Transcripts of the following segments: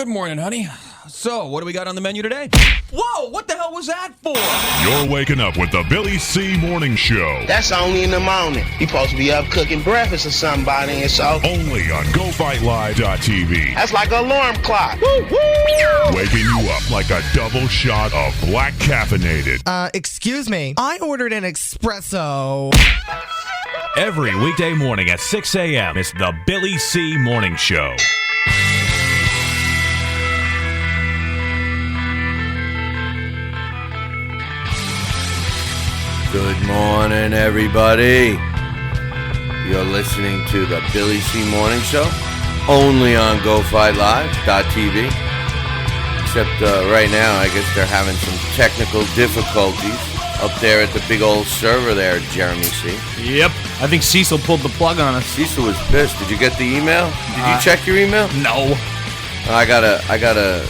Good morning, honey. So, what do we got on the menu today? Whoa, what the hell was that for? You're waking up with the Billy C. Morning Show. That's only in the morning. He supposed to be up cooking breakfast or somebody, and so Only on GoFightLive.tv. that's like an alarm clock. Waking you up like a double shot of black caffeinated. Excuse me. I ordered an espresso. Every weekday morning at 6 a.m. It's the Billy C. Morning Show. Good morning, everybody. You're listening to the Billy C. Morning Show, only on GoFightLive.tv. Except right now, I guess they're having some technical difficulties up there at the big old server there, Jeremy C. Yep. I think Cecil pulled the plug on us. Cecil was pissed. Did you get the email? Did you check your email? No. I got a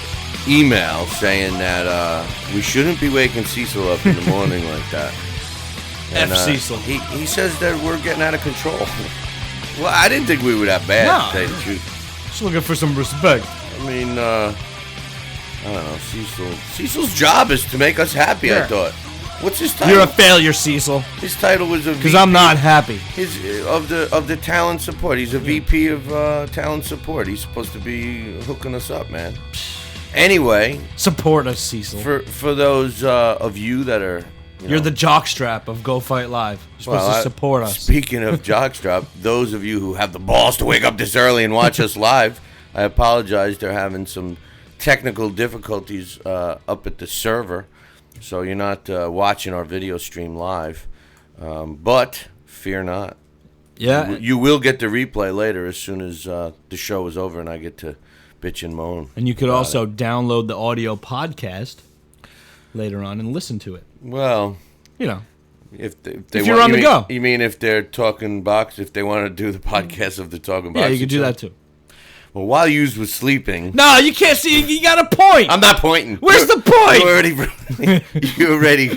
email saying that we shouldn't be waking Cecil up in the morning like that. And, Cecil. He says that we're getting out of control. Well, I didn't think we were that bad, to tell you the truth. Just looking for some respect. I mean, I don't know, Cecil's job is to make us happy, I thought. What's his title? You're a failure, Cecil. His title was a VP. Because I'm not happy. Of the talent support. He's a VP of talent support. He's supposed to be hooking us up, man. Anyway. Support us, Cecil. For those of you that are... You're the jockstrap of Go Fight Live. You're supposed to support us. Speaking of jockstrap, those of you who have the balls to wake up this early and watch us live, I apologize. They're having some technical difficulties up at the server, so you're not watching our video stream live. But fear not. Yeah. You will get the replay later as soon as the show is over and I get to bitch and moan. And you could also download the audio podcast later on and listen to it. Well, you know, if you're on the go. You mean if they're talking box, if they want to do the podcast of the talking box? Yeah, you could do that too. Well, while you was sleeping... No, you can't see. You got a point. I'm not pointing. Where's the point? You already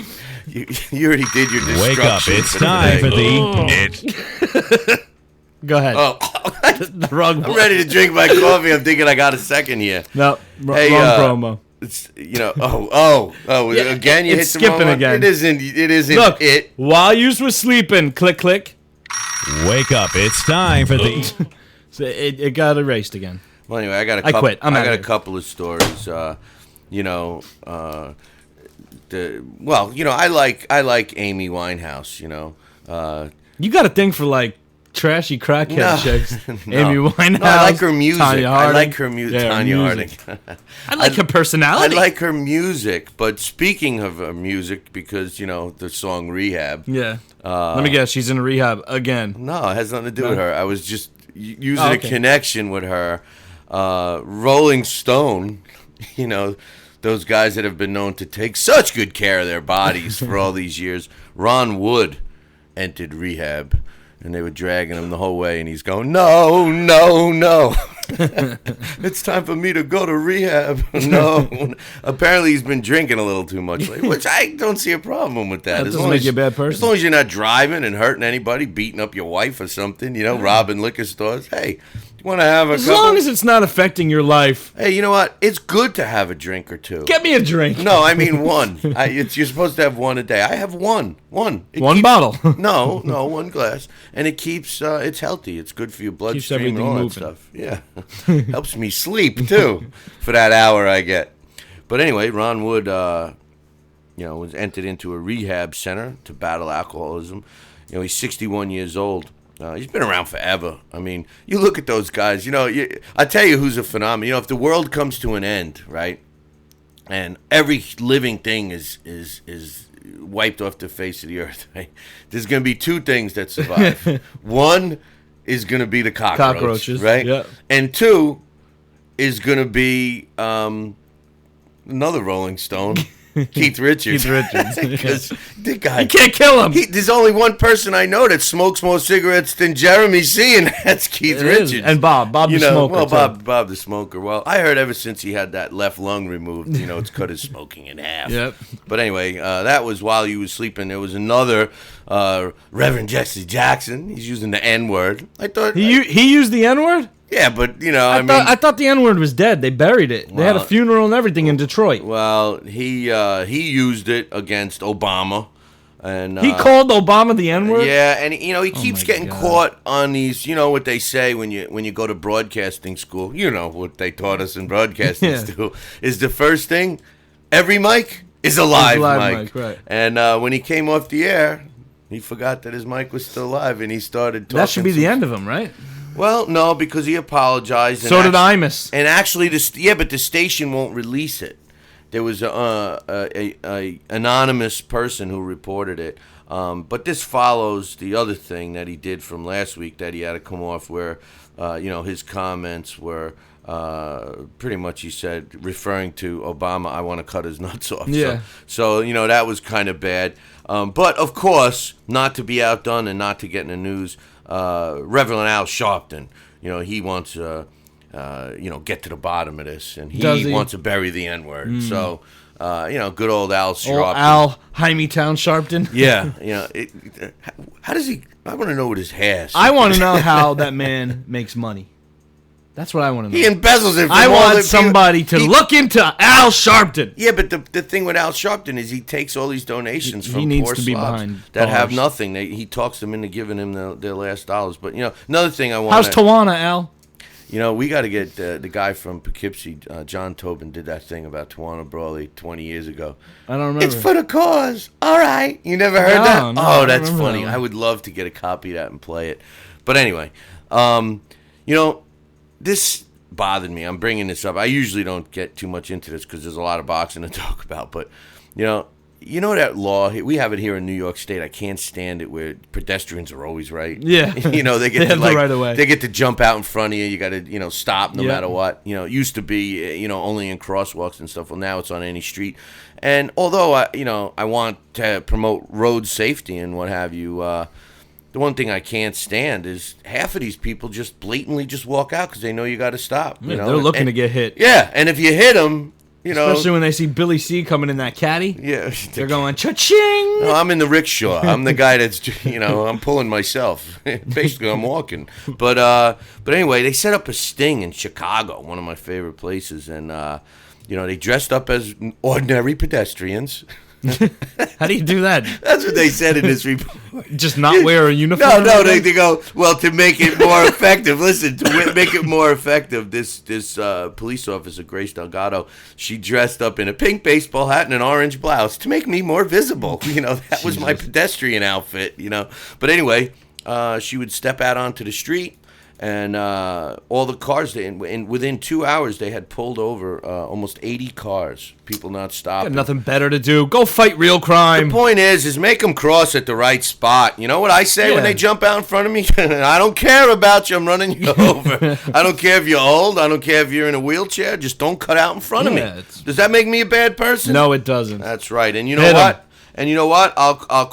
did your destruction. Wake up. It's time for the... Go ahead. Oh, the wrong I'm ready to drink my coffee. I'm thinking I got a second here. No, Hey, wrong promo. It's, again, you hit the skipping wrong again. It isn't Look, it. While you was sleeping, click. Wake up. It's time for the... So it got erased again. Well, anyway, I got I quit. I'm I out got of a here. couple of stories. I like Amy Winehouse. You got a thing for like trashy crackhead chicks. No. Amy Winehouse. No, I like her music. Tanya Harding. I like her music. Yeah, Tanya music. Harding. I like her personality. I like her music, but speaking of her music, because the song Rehab. Yeah. Let me guess. She's in rehab again. No, it has nothing to do with her. I was just using Oh, a okay. connection with her. Rolling Stone, those guys that have been known to take such good care of their bodies for all these years. Ron Wood entered rehab, and they were dragging him the whole way, and he's going, no. It's time for me to go to rehab. No. Apparently he's been drinking a little too much lately, which I don't see a problem with that. That doesn't make you a bad person. As long as you're not driving and hurting anybody, beating up your wife or something, robbing liquor stores. Hey, you want to have a As couple? long as it's not affecting your life. Hey, you know what? It's good to have a drink or two. Get me a drink. No, I mean one. You're supposed to have one a day. I have one. One bottle. No, one glass. And it keeps, it's healthy. It's good for your bloodstream and all that stuff. Yeah. Helps me sleep, too, for that hour I get. But anyway, Ron Wood, was entered into a rehab center to battle alcoholism. He's 61 years old. He's been around forever. I mean, you look at those guys, I tell you who's a phenomenon. If the world comes to an end, right, and every living thing is wiped off the face of the earth, right, there's going to be two things that survive. One is going to be the cockroaches, right? Yeah. And two is going to be another Rolling Stone. Keith Richards. Because the guy... You can't kill him. There's only one person I know that smokes more cigarettes than Jeremy C., and that's Keith Richards. And Bob the smoker. Well, Bob the smoker. Well, I heard ever since he had that left lung removed, it's cut his smoking in half. Yep. But anyway, that was while you was sleeping. There was another Reverend Jesse Jackson. He's using the N-word. I thought... He used the N-word? Yeah, but you know, I thought the N-word was dead. They buried it. They had a Well- funeral and everything in Detroit. well, he used it against Obama, and He called Obama the N-word? yeah, and you know he keeps my getting God. caught on these. You know what they say when you go to broadcasting school. You know what they taught us in broadcasting Yeah. school is the first thing. Every mic is a live mic. Right. And when he came off the air, he forgot that his mic was still live, and he started talking. That should be the end of him, right? Well, no, because he apologized. So did Imus. And actually, but the station won't release it. There was a anonymous person who reported it. But this follows the other thing that he did from last week that he had to come off where, his comments were pretty much, he said, referring to Obama, I want to cut his nuts off. Yeah. So that was kind of bad. But, of course, not to be outdone and not to get in the news, Reverend Al Sharpton, he wants get to the bottom of this, and he wants to bury the N-word. So, good old Al Sharpton. Old Al Hymietown Sharpton. Yeah, how does he? I want to know what his hair. I want to know how that man makes money. That's what I want to know. He embezzles it. From I all want the somebody to look into Al Sharpton. Yeah, but the thing with Al Sharpton is he takes all these donations He from needs poor to be slobs behind that have bars. nothing. He talks them into giving him their last dollars. But another thing I want. How's Tawana, Al? We got to get the guy from Poughkeepsie, John Tobin, did that thing about Tawana Brawley 20 years ago. I don't remember. It's for the cause. All right. You never heard No, that? no, I Oh, that's remember funny. that one. I would love to get a copy of that and play it. But anyway, this bothered me. I'm bringing this up. I usually don't get too much into this because there's a lot of boxing to talk about. But, that law, we have it here in New York State. I can't stand it where pedestrians are always right. Yeah. They get They to have the right of way. They get to jump out in front of you. You got to, stop no Yeah. matter what. It used to be, only in crosswalks and stuff. Well, now it's on any street. And although I want to promote road safety and what have you, the one thing I can't stand is half of these people just blatantly just walk out because they know you got to stop. Yeah, they're looking to get hit. Yeah, and if you hit them, Especially when they see Billy C coming in that caddy. yeah, They're going, cha-ching! No, I'm in the rickshaw. I'm the guy that's, I'm pulling myself. Basically, I'm walking. But anyway, they set up a sting in Chicago, one of my favorite places, and they dressed up as ordinary pedestrians. How do you do that? That's what they said in this report. Just not wear a uniform? No, they go, well, to make it more effective. Listen, make it more effective, this police officer, Grace Delgado, she dressed up in a pink baseball hat and an orange blouse to make me more visible. That was my pedestrian outfit, But anyway, she would step out onto the street, and all the cars, within 2 hours, they had pulled over almost 80 cars. People not stopping. Got nothing better to do. Go fight real crime. The point is make them cross at the right spot. You know what I say when Yeah. they jump out in front of me? I don't care about you. I'm running you over. I don't care if you're old. I don't care if you're in a wheelchair. Just don't cut out in front of Yeah, me. it's- Does that make me a bad person? No, it doesn't. That's right. And you know Hit 'em. what? And you know what? I'll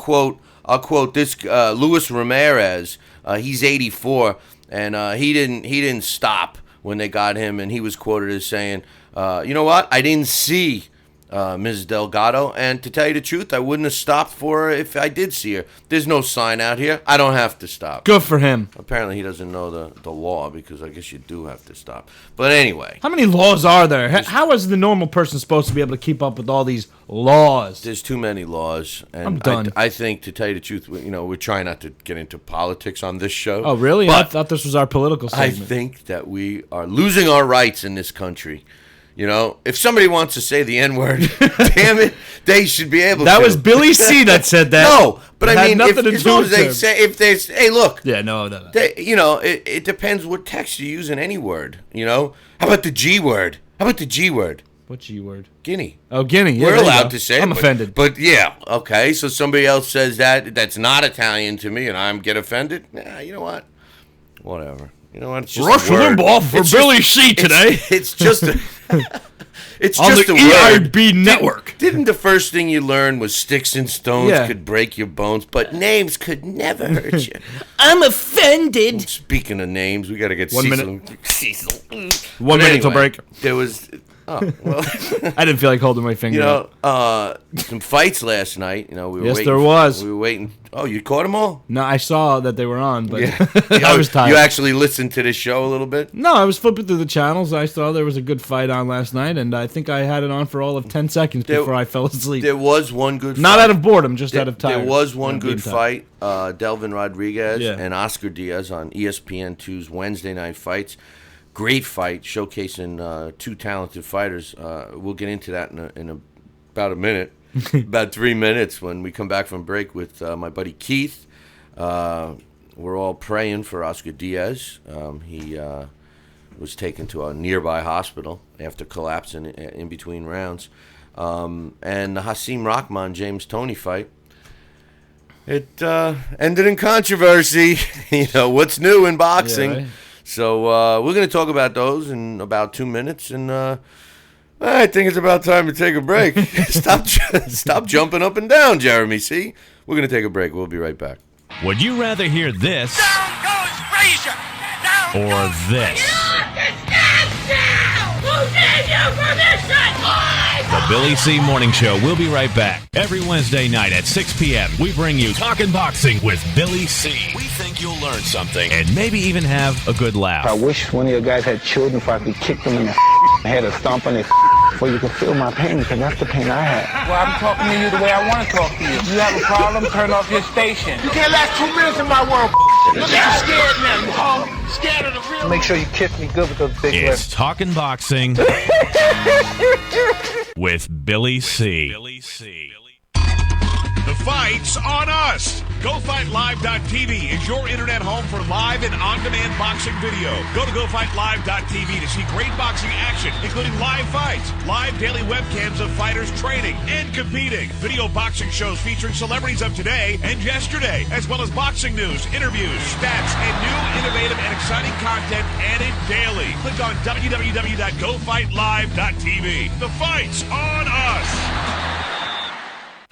quote this Luis Ramirez. He's 84, and he didn't stop when they got him, and he was quoted as saying, "You know what? I didn't see Ms. Delgado, and to tell you the truth, I wouldn't have stopped for her if I did see her. There's no sign out here. I don't have to stop." Good for him. Apparently, he doesn't know the law because I guess you do have to stop. But anyway. How many laws are there? How is the normal person supposed to be able to keep up with all these laws? There's too many laws, and I'm done. I think, to tell you the truth, we're trying not to get into politics on this show. Oh, really? I But thought this was our political I segment. think that we are losing our rights in this country. If somebody wants to say the N-word, damn it, they should be able to. That was Billy C. that said that. No, but It I had mean, nothing to as do long with as they him. say, if there's, hey, look, Yeah, no. it depends what text you use in any word. How about the G word? How about the G word? What G word? Guinea. Oh, Guinea. Yeah, We're there you allowed go. to say it. I'm offended. But yeah, okay. So somebody else says that's not Italian to me, and I get offended. Nah, you know what? Whatever. You know what? It's just Rush a word. Limbaugh for It's Billy C. today. It's just a. It's On just the a word. EIB network. Didn't the first thing you learned was sticks and stones Yeah. could break your bones, but names could never hurt you? I'm offended. Speaking of names, we got to get 1 Cecil. minute. Cecil. 1 But minute till anyway, break. There was. Oh well. I didn't feel like holding my finger up. Some fights last night. We were Yes, waiting. there was. We were waiting Oh, you caught them all? No, I saw that they were on, but Yeah. I was tired. You actually listened to this show a little bit? No, I was flipping through the channels. I saw there was a good fight on last night, and I think I had it on for all of 10 seconds before I fell asleep. There was one good fight. Not out of boredom, just out of tired. There was one Yeah, good being fight. Delvin Rodriguez Yeah. and Oscar Diaz on ESPN2's Wednesday Night Fights. Great fight, showcasing two talented fighters. We'll get into that in about a minute, about 3 minutes when we come back from break with my buddy Keith. We're all praying for Oscar Diaz. He was taken to a nearby hospital after collapsing in between rounds. And the Hasim Rahman James Toney fight, it ended in controversy. You know, what's new in boxing? Yeah, right. So we're going to talk about those in about 2 minutes, and I think it's about time to take a break. Stop jumping up and down, Jeremy. See, we're going to take a break. We'll be right back. Would you rather hear this Down goes Frazier! Down or goes this? Who gave you permission? The Billy C. Morning Show. We'll be right back. Every Wednesday night at 6 p.m., we bring you Talkin' Boxing with Billy C. We think you'll learn something and maybe even have a good laugh. I wish one of your guys had children so I could kick them in the head or stomp on their so you can feel my pain, because that's the pain I had. Well, I'm talking to you the way I want to talk to you. You have a problem, turn off your station. You can't last 2 minutes in my world. Look at you scared now, you hoe. Scared of the real. Make sure you kiss me good with those big lips. It's Talkin' Boxing with Billy C. The fight's on us. GoFightLive.tv is your internet home for live and on-demand boxing video. Go to GoFightLive.tv to see great boxing action, including live fights, live daily webcams of fighters training and competing, video boxing shows featuring celebrities of today and yesterday, as well as boxing news, interviews, stats, and new, innovative, and exciting content added daily. Click on www.GoFightLive.tv. The fight's on us.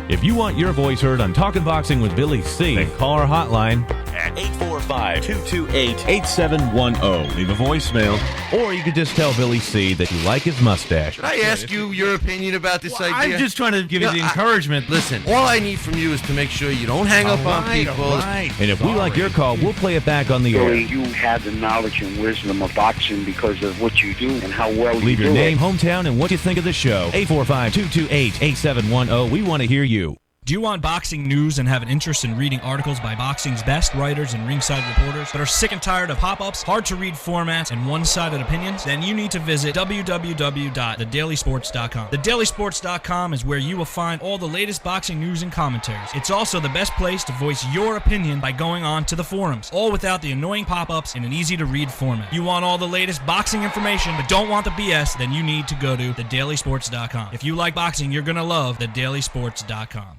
If you want your voice heard on Talkin' Boxing with Billy C., then call our hotline at 845-228-8710. Leave a voicemail, or you could just tell Billy C. that you like his mustache. Should I ask you your opinion about this idea? I'm just trying to give you the encouragement. Listen, all I need from you is to make sure you don't hang up on people. And if we like your call, we'll play it back on the air. You have the knowledge and wisdom of boxing because of what you do and how well you do it. Leave your name, hometown, and what you think of the show. 845-228-8710. We want to hear you. Do you want boxing news and have an interest in reading articles by boxing's best writers and ringside reporters, but are sick and tired of pop-ups, hard-to-read formats, and one-sided opinions? Then you need to visit www.thedailysports.com. TheDailySports.com is where you will find all the latest boxing news and commentaries. It's also the best place to voice your opinion by going on to the forums, all without the annoying pop-ups in an easy-to-read format. You want all the latest boxing information, but don't want the BS? Then you need to go to TheDailySports.com. If you like boxing, you're going to love TheDailySports.com.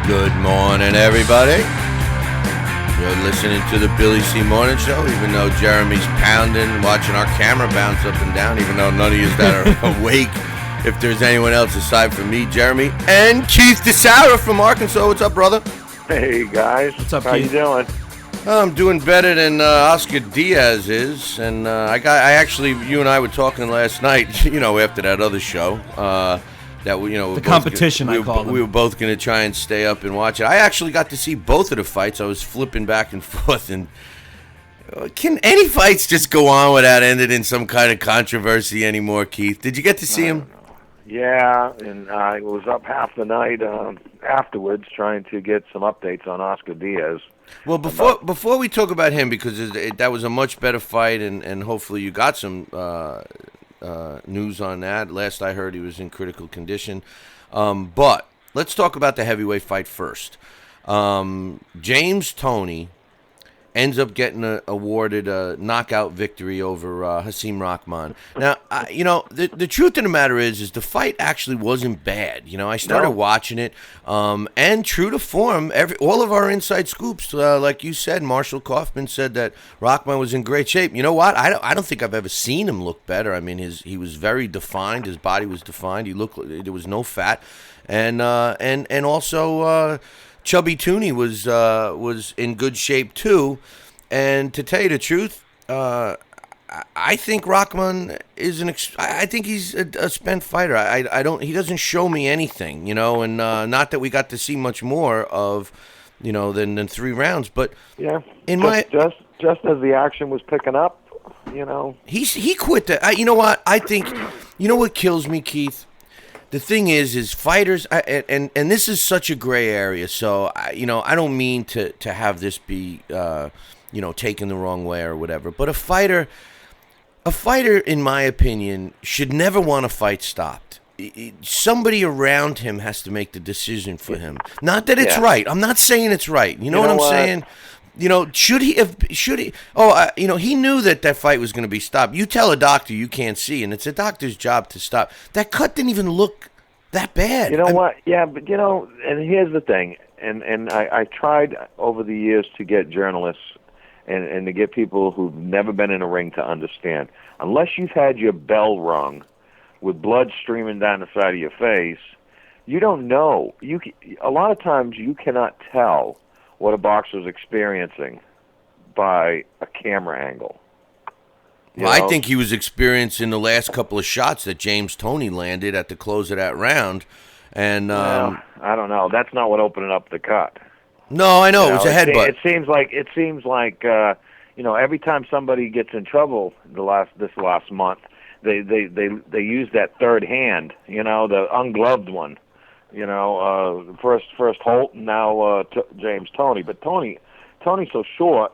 Good morning, everybody. You're listening to the Billy C. Morning Show, even though Jeremy's pounding, watching our camera bounce up and down, even though none of you that are awake. If there's anyone else aside from me, Jeremy, and Keith DeSauer from Arkansas. What's up, brother? Hey, guys. What's up, How Keith? you doing? I'm doing better than Oscar Diaz is, and you and I were talking last night, you know, after that other show, that we, you know, The competition, I call them. We were both going to try and stay up and watch it. I actually got to see both of the fights. I was flipping back and forth, and can any fights just go on without ending in some kind of controversy anymore, Keith? Did you get to see him? Yeah, and I was up half the night afterwards trying to get some updates on Oscar Diaz. Well, before we talk about him, because that was a much better fight, and hopefully you got some news on that. Last I heard, he was in critical condition. But let's talk about the heavyweight fight first. James Toney ends up getting awarded a knockout victory over Hasim Rahman. Now, the truth of the matter is the fight actually wasn't bad. You know, I started watching it, and true to form, all of our inside scoops, like you said, Marshall Kaufman said that Rahman was in great shape. You know what? I don't think I've ever seen him look better. I mean, he was very defined. His body was defined. He looked. There was no fat, and also. Chubby Tooney was in good shape too, And to tell you the truth, I think Rahman is I think he's a spent fighter. I don't. He doesn't show me anything, and not that we got to see much more of, than 3 rounds. But yeah, just as the action was picking up, he quit that. You know what? I think, what kills me, Keith. The thing is fighters, and this is such a gray area. So I don't mean to have this be taken the wrong way or whatever. But a fighter, in my opinion, should never want a fight stopped. Somebody around him has to make the decision for him. Not that it's right. I'm not saying it's right. You know what I'm saying? Should he? Oh, he knew that fight was going to be stopped. You tell a doctor you can't see, and it's a doctor's job to stop. That cut didn't even look that bad. You know what? Yeah, but and here's the thing. And I tried over the years to get journalists and to get people who've never been in a ring to understand. Unless you've had your bell rung with blood streaming down the side of your face, you don't know. A lot of times you cannot tell what a boxer's experiencing by a camera angle. Well, I think he was experiencing the last couple of shots that James Toney landed at the close of that round. And I don't know. That's not what opened up the cut. No, I know. It was a headbutt. It seems like every time somebody gets in trouble this last month, they use that third hand, the ungloved one. First Holt, and now James Toney. But Tony's so short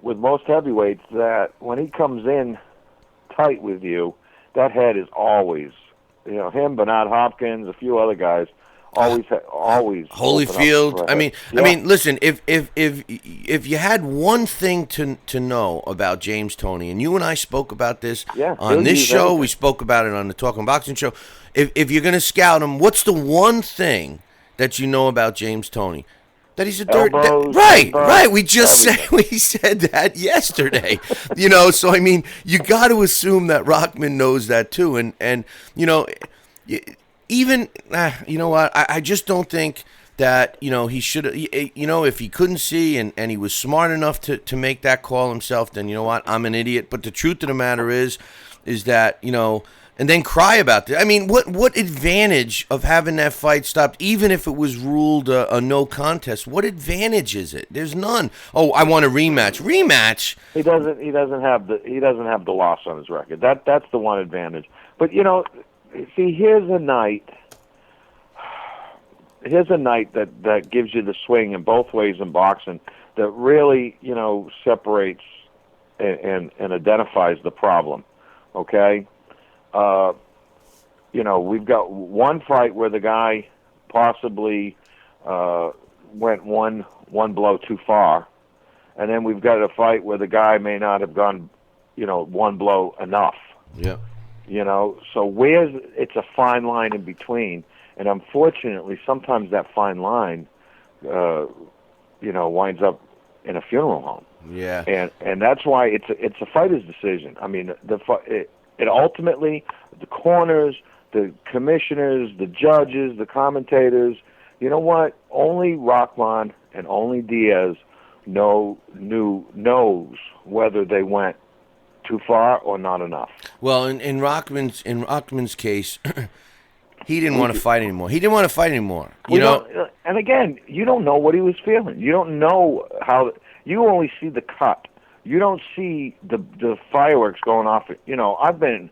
with most heavyweights that when he comes in tight with you, that head is always, him, Bernard Hopkins, a few other guys, always. Holyfield. I mean, listen. If you had one thing to know about James Toney, and you and I spoke about this on this show, everything. We spoke about it on the Talking Boxing show. If you're going to scout him, what's the one thing that you know about James Toney? That he's a dirt. Right. We said that yesterday. So I mean, you got to assume that Rahman knows that too, and even you know what? I just don't think that he should. If he couldn't see and he was smart enough to make that call himself, then you know what? I'm an idiot. But the truth of the matter is that and then cry about it. I mean, what advantage of having that fight stopped, even if it was ruled a no contest? What advantage is it? There's none. Oh, I want a rematch. Rematch. He doesn't have the loss on his record. That's the one advantage. But see, here's a night that gives you the swing in both ways in boxing that really separates and identifies the problem. Okay. We've got one fight where the guy possibly went one blow too far, and then we've got a fight where the guy may not have gone, one blow enough. Yeah. So it's a fine line in between, and unfortunately, sometimes that fine line, winds up in a funeral home. Yeah. And that's why it's a fighter's decision. I mean, it ultimately, the corners, the commissioners, the judges, the commentators, you know what? Only Rahman and only Diaz knows whether they went too far or not enough. Well, in Rahman's case, he didn't want to fight anymore. And again, you don't know what he was feeling. You don't know how. You only see the cut. You don't see the fireworks going off. I've been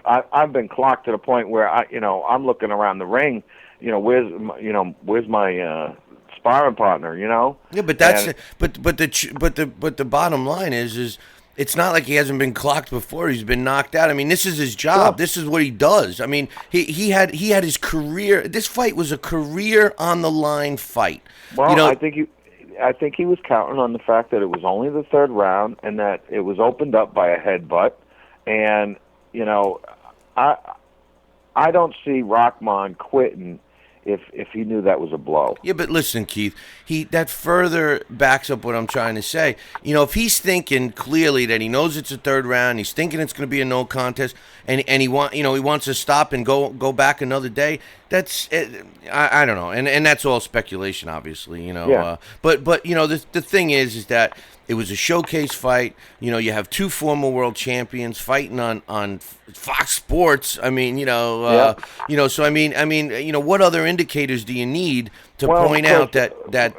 I've been clocked to the point where I'm looking around the ring. Where's my sparring partner? Yeah, but the bottom line is it's not like he hasn't been clocked before. He's been knocked out. I mean, this is his job. This is what he does. I mean, he had his career. This fight was a career on the line fight. Well, I think he was counting on the fact that it was only the third round and that it was opened up by a headbutt. And I don't see Rahman quitting if he knew that was a blow. Yeah, but listen, Keith, that further backs up what I'm trying to say. You know, if he's thinking clearly that he knows it's a third round, he's thinking it's going to be a no contest, and he wants to stop and go back another day. That's I don't know, and that's all speculation, obviously. You know, Yeah. But you know, the thing is that it was a showcase fight. You know, you have two former world champions fighting on Fox Sports. I mean, so I mean, what other indicators do you need to point out that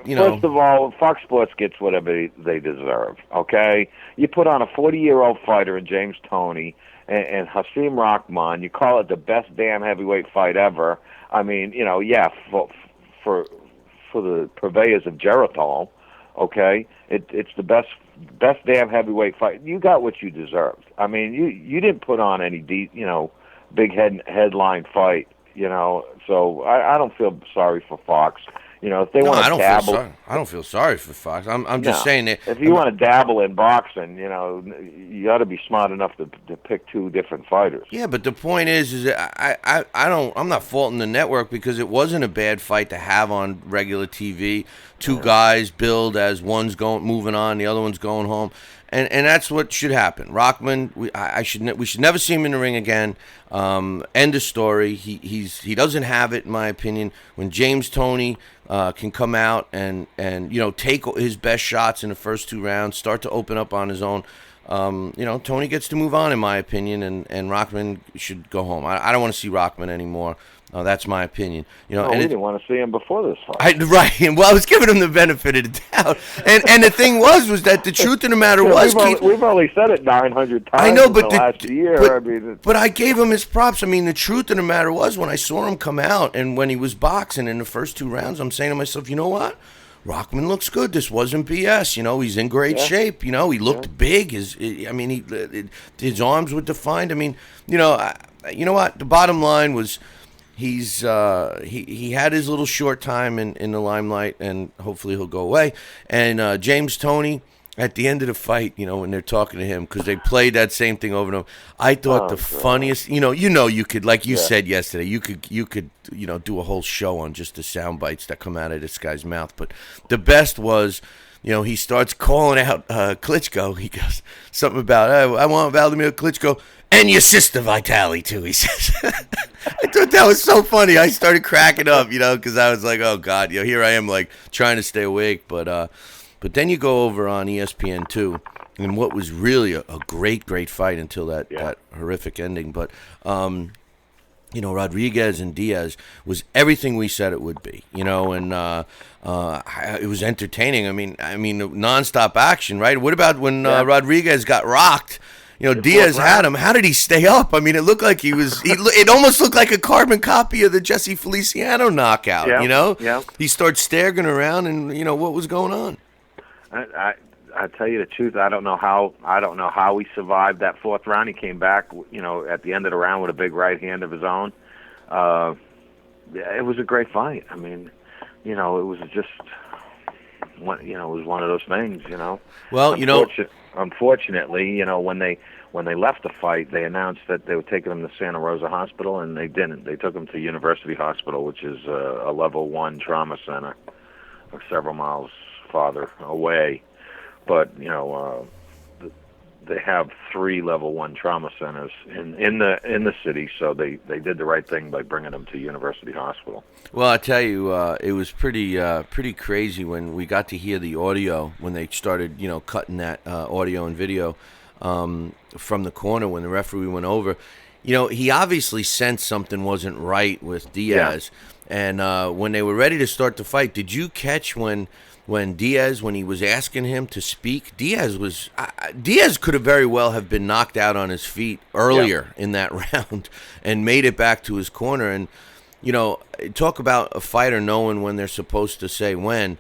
First of all, Fox Sports gets whatever they deserve. Okay, you put on a 40-year-old fighter in James Toney and Hasim Rahman. You call it the best damn heavyweight fight ever. I mean, for the purveyors of Geritol. Okay, it's the best damn heavyweight fight. You got what you deserved. I mean, you didn't put on any big headline fight. So I don't feel sorry for Fox. If they want to dabble, I don't feel sorry for Fox. I'm just saying that if you want to dabble in boxing, you ought to be smart enough to pick two different fighters. Yeah, but the point is that I'm not faulting the network because it wasn't a bad fight to have on regular TV. Two guys billed as one's moving on, the other one's going home. And that's what should happen. Rahman, we should never see him in the ring again. End of story. He doesn't have it, in my opinion. When James Toney can come out and take his best shots in the first two rounds, start to open up on his own. Toney gets to move on, in my opinion, and Rahman should go home. I don't want to see Rahman anymore. That's my opinion. We didn't want to see him before this fight. Right. Well, I was giving him the benefit of the doubt. And the thing was that the truth of the matter was, we've only said it 900 times. I know, but last year. But I gave him his props. I mean, the truth of the matter was, when I saw him come out and when he was boxing in the first two rounds, I'm saying to myself, you know what? Rahman looks good. This wasn't BS. He's in great shape. He looked big. His arms were defined. I mean, you know what? The bottom line was, he had his little short time in the limelight, and hopefully he'll go away. And James Toney, at the end of the fight, when they're talking to him, because they played that same thing over and over, I thought funniest, you could, like you said yesterday, you could do a whole show on just the sound bites that come out of this guy's mouth. But the best was, he starts calling out Klitschko. He goes something about, I want Vladimir Klitschko and your sister Vitaly too, he says. I thought that was so funny. I started cracking up, because I was like, oh God, here I am, like trying to stay awake. But then you go over on ESPN2, and what was really a great fight until that horrific ending. But Rodriguez and Diaz was everything we said it would be, and it was entertaining. I mean, nonstop action, right? What about when Rodriguez got rocked? Diaz had him. How did he stay up? I mean, it looked like it almost looked like a carbon copy of the Jesse Feliciano knockout, Yeah. He starts staggering around, and, what was going on? I tell you the truth, I don't know how he survived that fourth round. He came back, at the end of the round with a big right hand of his own. It was a great fight. I mean, it was just, it was one of those things, Well, unfortunately, when they left the fight, they announced that they were taking him to Santa Rosa Hospital, and they didn't. They took him to University Hospital, which is a level 1 trauma center, several miles farther away. But they have 3 level 1 trauma centers in the city, so they did the right thing by bringing them to University Hospital. Well, I tell you, it was pretty crazy when we got to hear the audio when they started cutting that audio and video from the corner when the referee went over. He obviously sensed something wasn't right with Diaz, and when they were ready to start the fight, did you catch when Diaz, when he was asking him to speak, Diaz could have very well have been knocked out on his feet earlier in that round and made it back to his corner. And, talk about a fighter knowing when they're supposed to say when.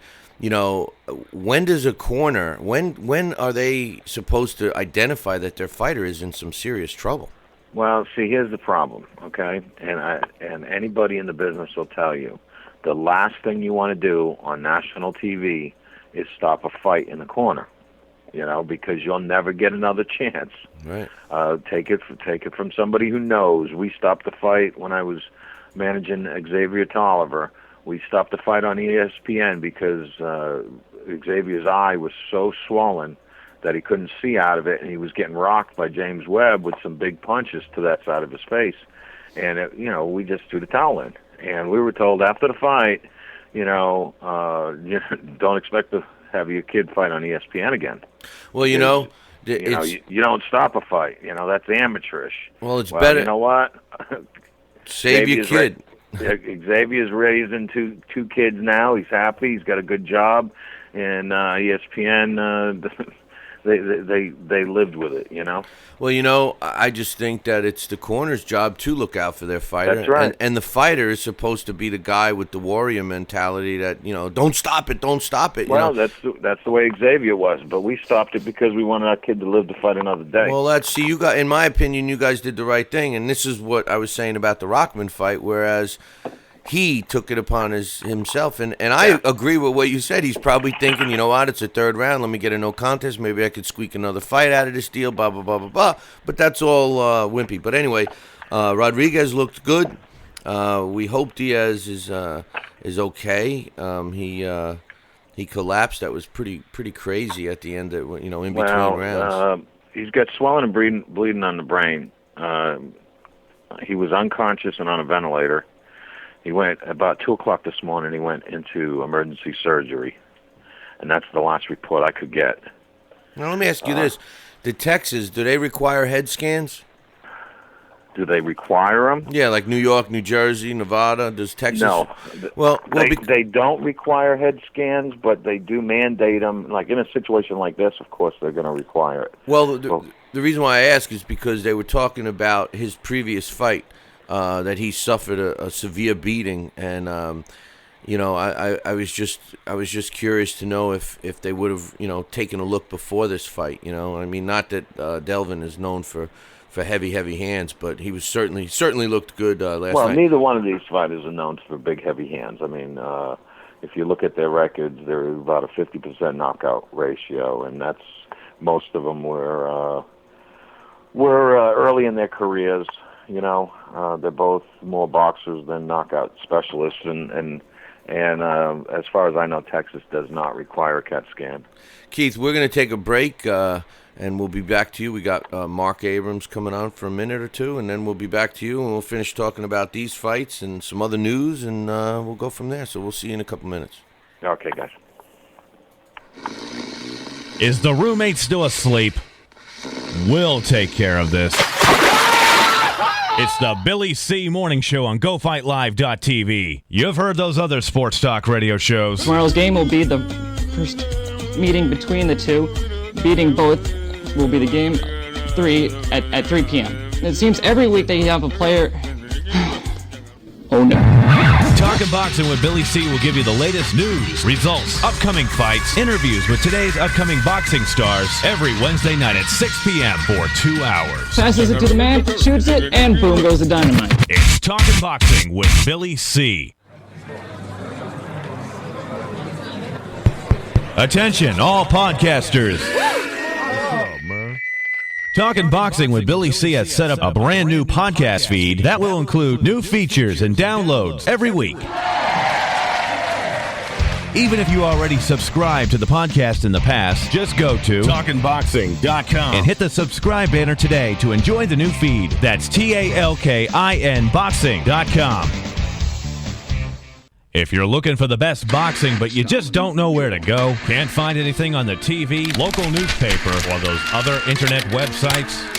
When does a corner, when are they supposed to identify that their fighter is in some serious trouble? Well, see, here's the problem, okay? And anybody in the business will tell you, the last thing you want to do on national TV is stop a fight in the corner, because you'll never get another chance. Right. Take it from somebody who knows. We stopped the fight when I was managing Xavier Tolliver. We stopped the fight on ESPN because Xavier's eye was so swollen that he couldn't see out of it, and he was getting rocked by James Webb with some big punches to that side of his face. And, we just threw the towel in. And we were told after the fight, don't expect to have your kid fight on ESPN again. Well, you don't stop a fight. That's amateurish. Well, it's better. You know what? Save your kid. Xavier's raising two kids now. He's happy. He's got a good job. And ESPN, they lived with it, Well, I just think that it's the corner's job to look out for their fighter. That's right. And the fighter is supposed to be the guy with the warrior mentality that, don't stop it, don't stop it. Well, that's the way Xavier was, but we stopped it because we wanted our kid to live to fight another day. Well, in my opinion, you guys did the right thing, and this is what I was saying about the Rockman fight, whereas he took it upon himself, and I agree with what you said. He's probably thinking, you know what, it's a third round, let me get a no contest, maybe I could squeak another fight out of this deal, blah, blah, blah, blah, blah. But that's all wimpy. But anyway, Rodriguez looked good. We hope Diaz is okay. He collapsed. That was pretty crazy at the end, in between rounds. He's got swelling and bleeding on the brain. He was unconscious and on a ventilator. He went about 2 o'clock this morning. He went into emergency surgery, and that's the last report I could get. Now let me ask you this: the Texas, do they require head scans? Do they require them? Yeah, like New York, New Jersey, Nevada. Does Texas? No. Well, they don't require head scans, but they do mandate them. Like in a situation like this, of course, they're going to require it. Well, the reason why I ask is because they were talking about his previous fight. That he suffered a severe beating, and I was just curious to know if they would have taken a look before this fight. I mean, not that Delvin is known for heavy hands, but he was certainly looked good last night. Well, neither one of these fighters are known for big heavy hands. I mean, if you look at their records, they're about a 50% knockout ratio, and that's most of them were early in their careers. They're both more boxers than knockout specialists, and as far as I know, Texas does not require a CAT scan. Keith, we're going to take a break, and we'll be back to you. We got Mark Abrams coming on for a minute or two, and then we'll be back to you, and we'll finish talking about these fights and some other news, and we'll go from there. So we'll see you in a couple minutes. Okay, guys. Is the roommate still asleep? We'll take care of this. It's the Billy C. Morning Show on GoFightLive.tv. You've heard those other sports talk radio shows. Tomorrow's game will be the first meeting between the two. Beating both will be the game 3 at 3 p.m. It seems every week they have a player... Oh, no. Talking Boxing with Billy C. will give you the latest news, results, upcoming fights, interviews with today's upcoming boxing stars every Wednesday night at 6 p.m. for 2 hours. Passes it to the man, shoots it, and boom goes the dynamite. It's Talking Boxing with Billy C. Attention, all podcasters. Talking Boxing with Billy C. has set up a brand new podcast feed that will include new features and downloads every week. Even if you already subscribed to the podcast in the past, just go to TalkinBoxing.com and hit the subscribe banner today to enjoy the new feed. That's TalkinBoxing.com. If you're looking for the best boxing, but you just don't know where to go, can't find anything on the TV, local newspaper, or those other internet websites,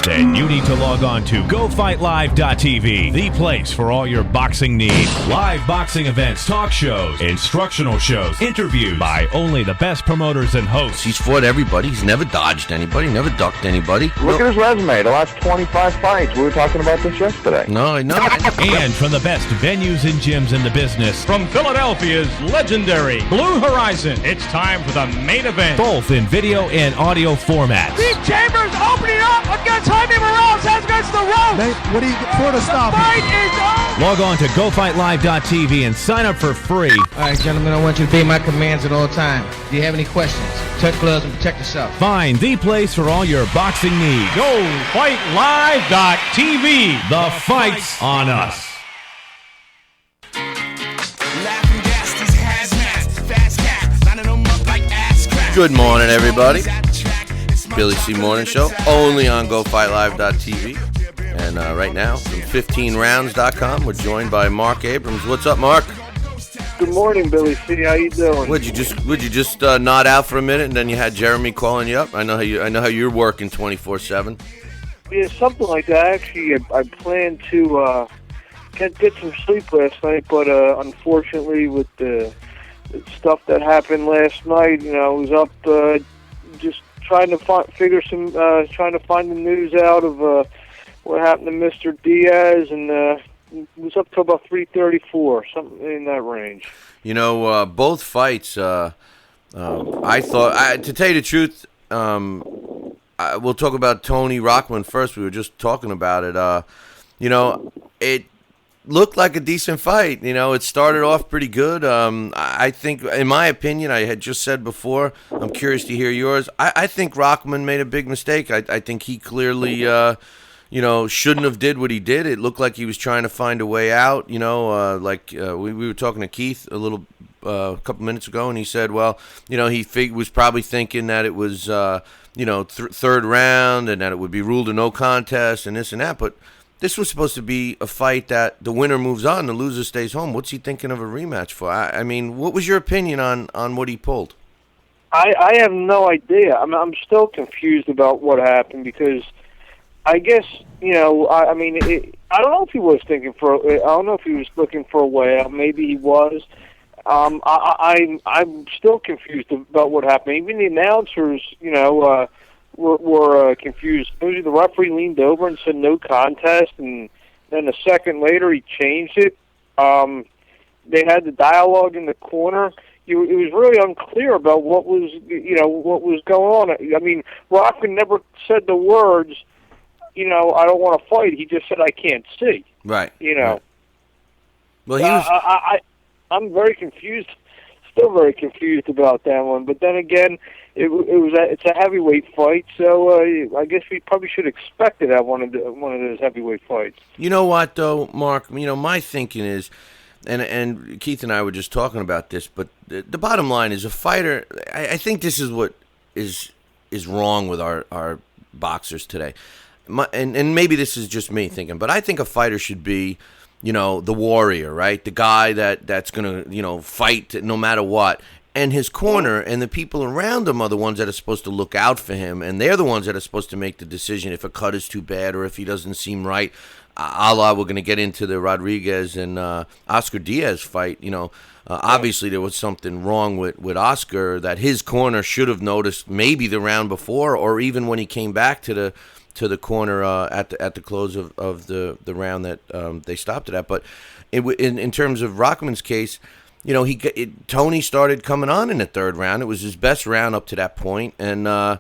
then you need to log on to GoFightLive.tv, the place for all your boxing needs. Live boxing events, talk shows, instructional shows, interviews by only the best promoters and hosts. He's fought everybody. He's never dodged anybody, never ducked anybody. Look at his resume. The last 25 fights. We were talking about this yesterday. No, I know. And from the best venues and gyms in the business. From Philadelphia's legendary Blue Horizon, it's time for the main event. Both in video and audio formats. Steve Chambers opening up against Jaime Morales against the rope. What do you get for to stop? The fight is on. Log on to GoFightLive.tv and sign up for free. All right, gentlemen, I want you to obey my commands at all times. Do you have any questions? Protect gloves and protect yourself. Find the place for all your boxing needs. GoFightLive.tv. The Fight's on Us. Good morning, everybody. Billy C. Morning Show, only on GoFightLive.tv. And right now, from 15rounds.com, we're joined by Mark Abrams. What's up, Mark? Good morning, Billy C. How you doing? Would you just nod out for a minute, and then you had Jeremy calling you up? I know how you're working 24/7. Yeah, something like that. Actually, I planned to get some sleep last night, but unfortunately, with the stuff that happened last night, I was up just trying to find the news out of what happened to Mr. Diaz, and it was up to about 3:34, something in that range. Both fights. I thought, to tell you the truth, we'll talk about Tony Rockman first. We were just talking about it. It looked like a decent fight. It started off pretty good. I think, in my opinion, I had just said before, I'm curious to hear yours. I think Rockman made a big mistake. I think he clearly, shouldn't have did what he did. It looked like he was trying to find a way out. We were talking to Keith a couple minutes ago, and he said, he was probably thinking that it was, third round and that it would be ruled a no contest and this and that, but this was supposed to be a fight that the winner moves on, the loser stays home. What's he thinking of a rematch for? I mean, what was your opinion on what he pulled? I have no idea. I'm still confused about what happened because I guess, I don't know if he was I don't know if he was looking for a way out. Maybe he was. I'm still confused about what happened. Even the announcers, were confused. The referee leaned over and said no contest, and then a second later he changed it. They had the dialogue in the corner. It was really unclear about what was going on. I mean, Rockman never said the words, I don't want to fight. He just said, I can't see. Right. Right. Well, he was... I'm very confused, still very confused about that one. But then again, it's a heavyweight fight, so I guess we probably should expect it at one of those heavyweight fights. You know what, though, Mark? My thinking is, and Keith and I were just talking about this, but the bottom line is a fighter. I think this is what is wrong with our boxers today, and maybe this is just me thinking, but I think a fighter should be, the warrior, right? The guy that's going to, fight no matter what. And his corner and the people around him are the ones that are supposed to look out for him, and they're the ones that are supposed to make the decision if a cut is too bad or if he doesn't seem right. We're going to get into the Rodriguez and Oscar Diaz fight. Obviously there was something wrong with Oscar that his corner should have noticed maybe the round before, or even when he came back to the corner at the close of the round that they stopped it at. But in terms of Rockman's case, Tony started coming on in the third round. It was his best round up to that point. And to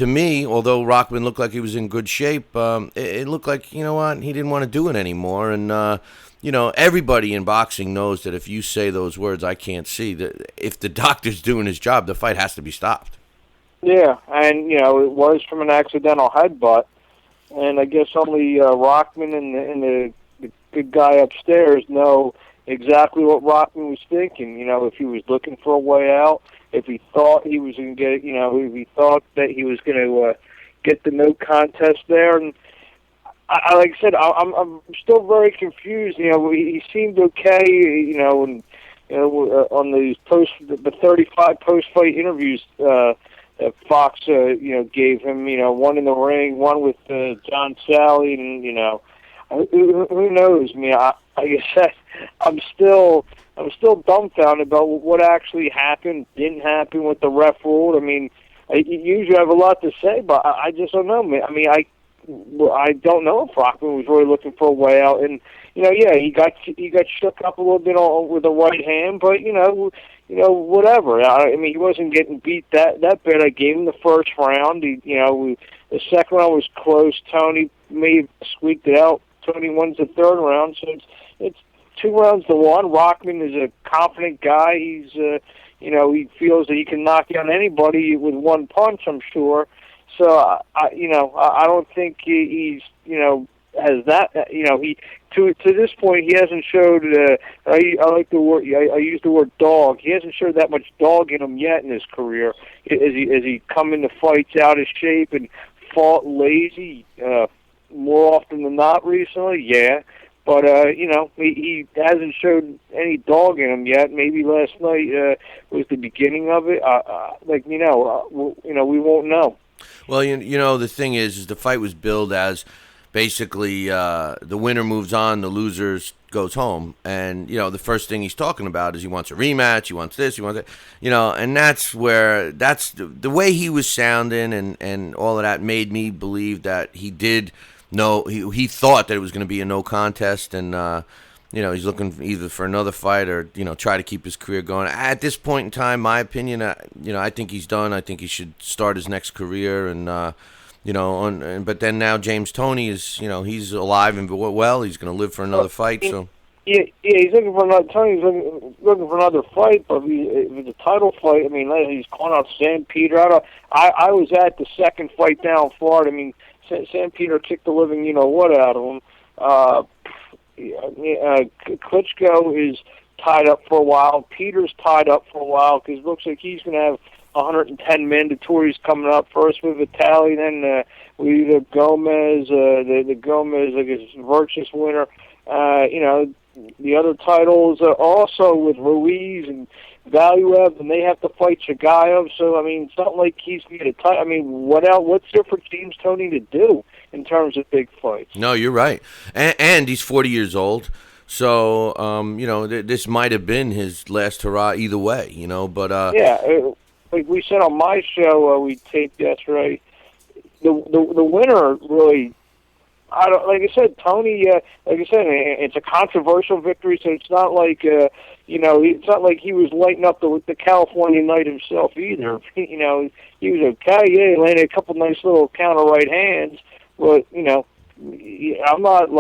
me, although Rockman looked like he was in good shape, it looked like, he didn't want to do it anymore. And, everybody in boxing knows that if you say those words, I can't see, that if the doctor's doing his job, the fight has to be stopped. Yeah, and, it was from an accidental headbutt. And I guess only Rockman and the good guy upstairs know exactly what Rockman was thinking. If he was looking for a way out, if he thought he was going to get, if he thought that he was going to get the no contest there. And like I said, I'm still very confused. He seemed okay. And on the the 35 post-fight interviews that Fox gave him. One in the ring, one with John Sally, and who knows? I guess I'm still dumbfounded about what actually happened, didn't happen, what the ref ruled. I usually have a lot to say, but I just don't know. I don't know if Rockman was really looking for a way out, and he got shook up a little bit with the right hand, but whatever. He wasn't getting beat that bad. I gave him the first round. The second round was close. Tony may have squeaked it out. Tony wins the third round, so it's 2-1. Rockman is a confident guy. He's he feels that he can knock down anybody with one punch, I'm sure. So, I don't think he's, has that, he, to this point, he hasn't showed, I like the word, I use the word dog. He hasn't showed that much dog in him yet in his career. As he come into fights out of shape and fought lazy, more often than not recently, yeah. But, he hasn't showed any dog in him yet. Maybe last night was the beginning of it. We won't know. Well, the thing is the fight was billed as basically the winner moves on, the loser goes home. And, the first thing he's talking about is he wants a rematch, he wants this, he wants that. And that's the way he was sounding and all of that made me believe that he did know, he thought that it was going to be a no contest. And, he's looking either for another fight or, try to keep his career going. At this point in time, my opinion, I think he's done. I think he should start his next career. And, but then now James Toney is, he's alive and well. He's going to live for another fight. So yeah, he's looking for another. Tony's looking for another fight. But if it's a title fight, he's calling out Sam Peter. I was at the second fight down in Florida. Sam Peter kicked the living what out of him. Klitschko is tied up for a while. Peter's tied up for a while because it looks like he's going to have 110 mandatories coming up. First with Vitali, then with the Gomez, the Gomez, I guess, Virtus winner. The other titles are also with Ruiz and Valuev, and they have to fight Chagayev. So, it's not like he's going to get a title. What else? What's there for James Toney to do in terms of big fights? No, you're right. And he's 40 years old. So, this might have been his last hurrah either way, but... like we said on my show, we taped yesterday, the winner really... like I said, Toney. It's a controversial victory, so it's not like it's not like he was lighting up the California night himself either. He was okay. Yeah, he landed a couple nice little counter right hands, but I'm not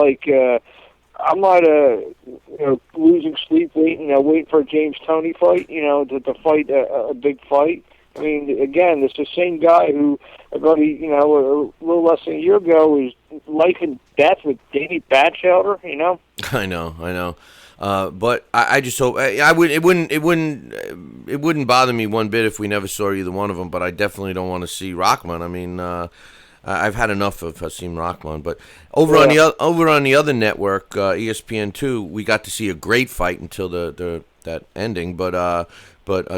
losing sleep waiting for a James Toney fight. To fight a big fight. Again, it's the same guy who about a little less than a year ago was life and death with Danny Batchelder. I know. But I just hope it wouldn't bother me one bit if we never saw either one of them. But I definitely don't want to see Rahman. I've had enough of Hasim Rahman. But over on the other network, ESPN2, we got to see a great fight until that ending. But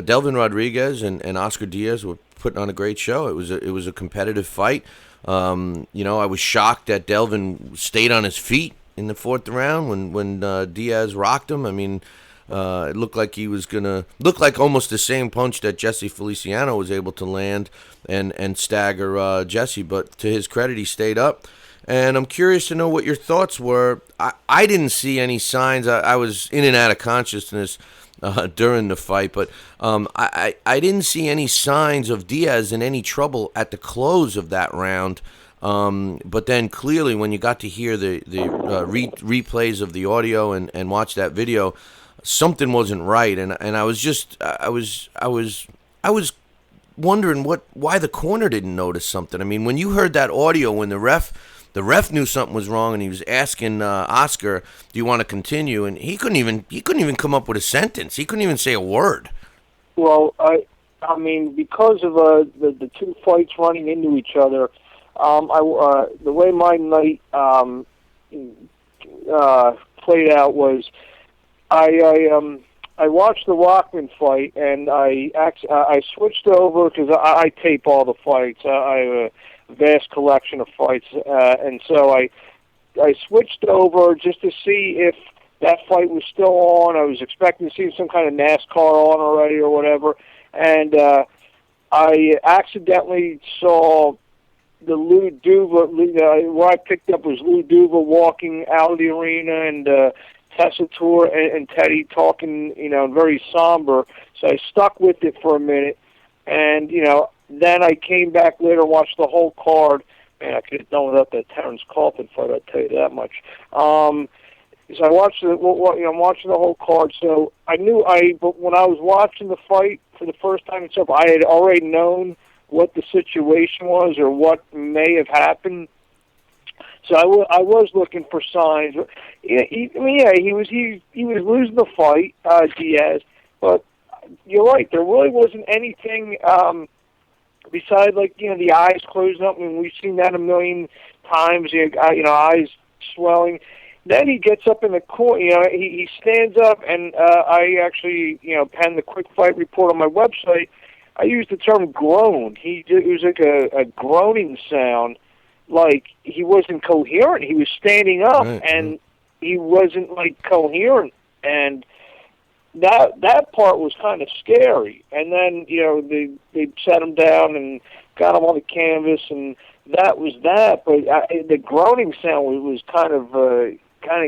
Delvin Rodriguez and Oscar Diaz were putting on a great show. It was a competitive fight. I was shocked that Delvin stayed on his feet in the fourth round when Diaz rocked him. It looked like he was gonna look like almost the same punch that Jesse Feliciano was able to land and stagger Jesse. But to his credit, he stayed up. And I'm curious to know what your thoughts were. I didn't see any signs. I was in and out of consciousness during the fight, but I didn't see any signs of Diaz in any trouble at the close of that round. But then clearly, when you got to hear the replays of the audio and watch that video, something wasn't right. And I was wondering why the corner didn't notice something. When you heard that audio, when the ref knew something was wrong, and he was asking Oscar, "Do you want to continue?" And he couldn't even come up with a sentence. He couldn't even say a word. Well, because of the two fights running into each other, the way my night played out was I watched the Rockman fight, and I switched over because I tape all the fights. I have a vast collection of fights, and so I switched over just to see if that fight was still on. I was expecting to see some kind of NASCAR on already or whatever, and I accidentally saw the Lou Duva. What I picked up was Lou Duva walking out of the arena, and Tessitore and Teddy talking, very somber. So I stuck with it for a minute, and then I came back later and watched the whole card. Man, I could have done without that Terrence Coffin fight, I'll tell you that much. is I watched I'm watching the whole card. So I knew but when I was watching the fight for the first time itself, I had already known what the situation was or what may have happened. So I was looking for signs. He was losing the fight, Diaz. But you're right. There really wasn't anything besides the eyes closing up. I mean, we've seen that a million times. Eyes swelling. Then he gets up in the corner. He stands up, and I actually penned the quick fight report on my website. I used the term groan. It was like a groaning sound, like he wasn't coherent. He was standing up, and he wasn't coherent, and that part was kind of scary. And then they set him down and got him on the canvas, and that was that. But the groaning sound was kind of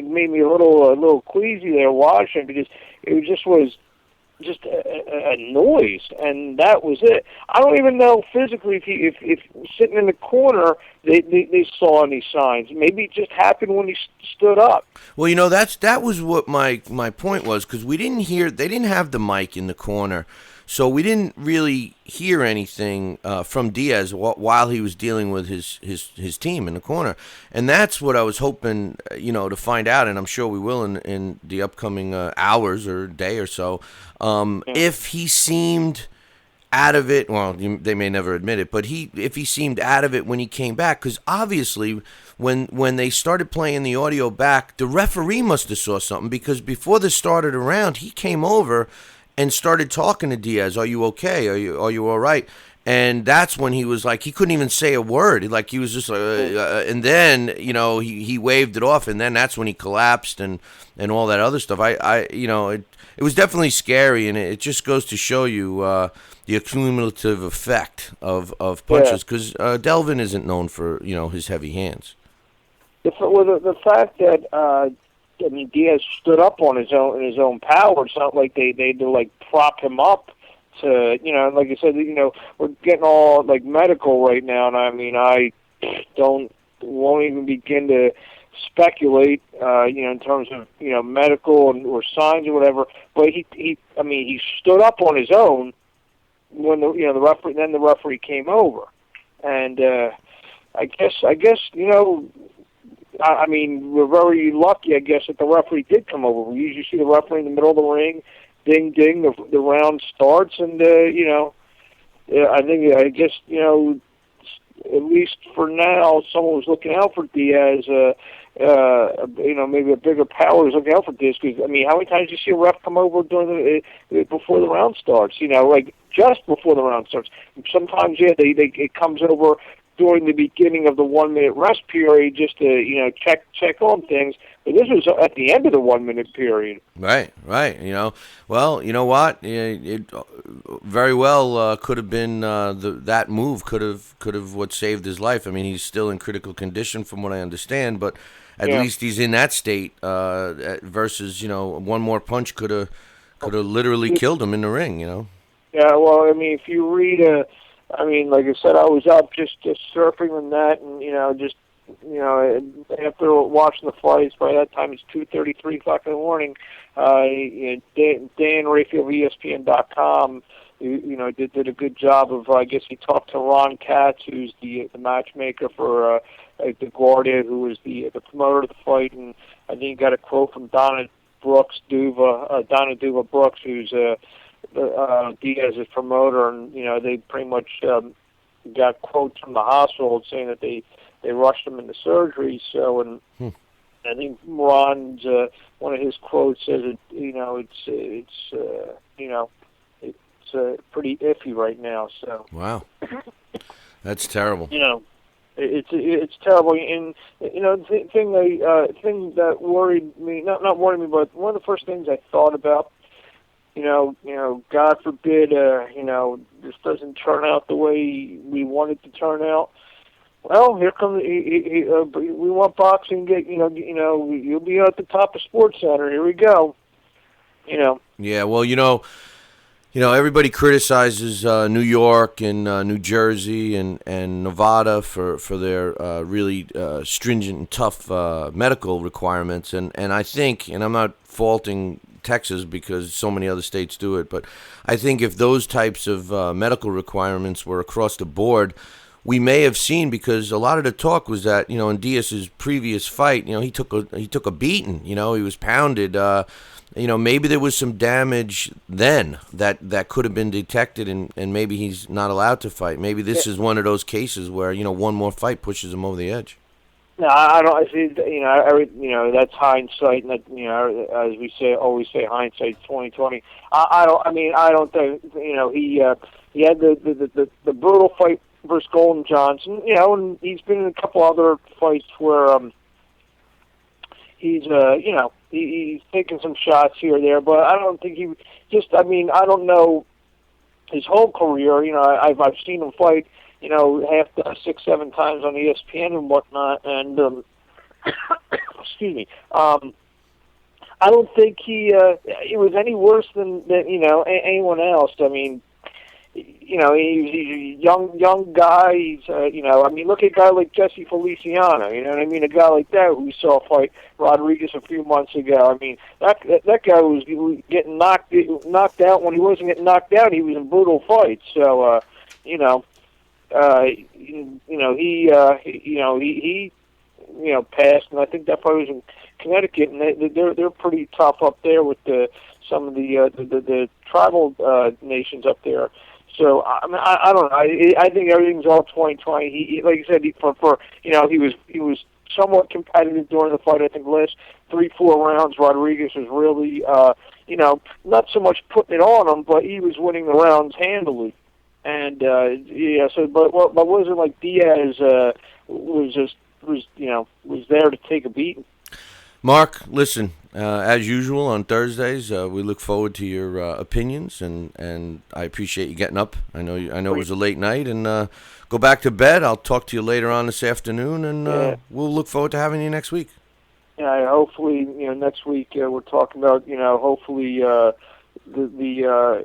made me a little queasy there watching, because it was just a noise, and that was it. I don't even know physically if sitting in the corner they saw any signs. Maybe it just happened when he stood up. Well, that was what my point was, because they didn't have the mic in the corner, so we didn't really hear anything from Diaz while he was dealing with his team in the corner, and that's what I was hoping to find out, and I'm sure we will in the upcoming hours or day or so. If he seemed out of it, well, they may never admit it, but if he seemed out of it when he came back, because obviously when they started playing the audio back, the referee must have saw something, because before this started around, he came over and started talking to Diaz. Are you okay? Are you all right? And that's when he was like, he couldn't even say a word. He was just and then he waved it off, and then that's when he collapsed and all that other stuff. It was definitely scary, and it just goes to show you the accumulative effect of punches, because Delvin isn't known for his heavy hands. The fact that Diaz stood up on his own power. It's not like they had to prop him up to like I said, we're getting all medical right now, and I won't even begin to speculate in terms of medical or signs or whatever. But he stood up on his own when the referee. Then the referee came over, and I guess we're very lucky, I guess, that the referee did come over. We usually see the referee in the middle of the ring, ding, ding, the round starts, and, I guess, at least for now, someone was looking out for Diaz, maybe a bigger power was looking out for Diaz, because, how many times do you see a ref come over before the round starts, just before the round starts? Sometimes, it comes over during the beginning of the 1 minute rest period, just to check on things. But this was at the end of the 1 minute period. Right. Well, you know what? It very well could have been that move could have what saved his life. He's still in critical condition from what I understand, but at least he's in that state. Versus one more punch could have literally killed him in the ring. Yeah. Well, if you read like I said, I was up just surfing the net, and after watching the fights, by that time it's 2:30, 3 o'clock in the morning. Dan Rayfield of ESPN.com, did a good job of. I guess he talked to Ron Katz, who's the matchmaker for LaGuardia, who was the promoter of the fight, and I think he got a quote from Donna Duva Brooks, who's Diaz's promoter, and they pretty much got quotes from the hospital saying that they rushed him into surgery. So, and I think Ron's one of his quotes says that it's pretty iffy right now. So wow, that's terrible. It's terrible, and the thing that worried me, not worried me, but one of the first things I thought about. God forbid, this doesn't turn out the way we want it to turn out. Well, here comes. We want boxing. You'll be at the top of Sports Center. Here we go. Yeah. Well, everybody criticizes New York and New Jersey and Nevada for their really stringent and tough medical requirements. And I think, and I'm not faulting Texas because so many other states do it, but I think if those types of medical requirements were across the board, we may have seen, because a lot of the talk was that, in Diaz's previous fight, he took a beating, he was pounded. Maybe there was some damage then that could have been detected, and maybe he's not allowed to fight. Maybe this is one of those cases where, one more fight pushes him over the edge. No, I don't. I see. That's hindsight, and that as we always say, hindsight's 20/20. I don't think he had the brutal fight versus Golden Johnson. And he's been in a couple other fights where he's taking some shots here or there, but I don't think I don't know his whole career. I've seen him fight, 6-7 times on ESPN and whatnot, and excuse me. I don't think it was any worse than anyone else. He's a young guy. He's look at a guy like Jesse Feliciano. A guy like that who we saw fight Rodriguez a few months ago. That guy was getting knocked out. When he wasn't getting knocked out, he was in brutal fights. So he passed, and I think that fight was in Connecticut, and they're pretty tough up there with some of the tribal nations up there. So I don't know. I think everything's all 20/20. He like you said, he was somewhat competitive during the fight. I think the last 3-4 rounds, Rodriguez was really not so much putting it on him, but he was winning the rounds handily. And but wasn't like Diaz was there to take a beating. Mark, listen, as usual on Thursdays, we look forward to your opinions, and I appreciate you getting up. I know it was a late night, and go back to bed. I'll talk to you later on this afternoon, and we'll look forward to having you next week. Yeah, hopefully, next week we're talking about, hopefully the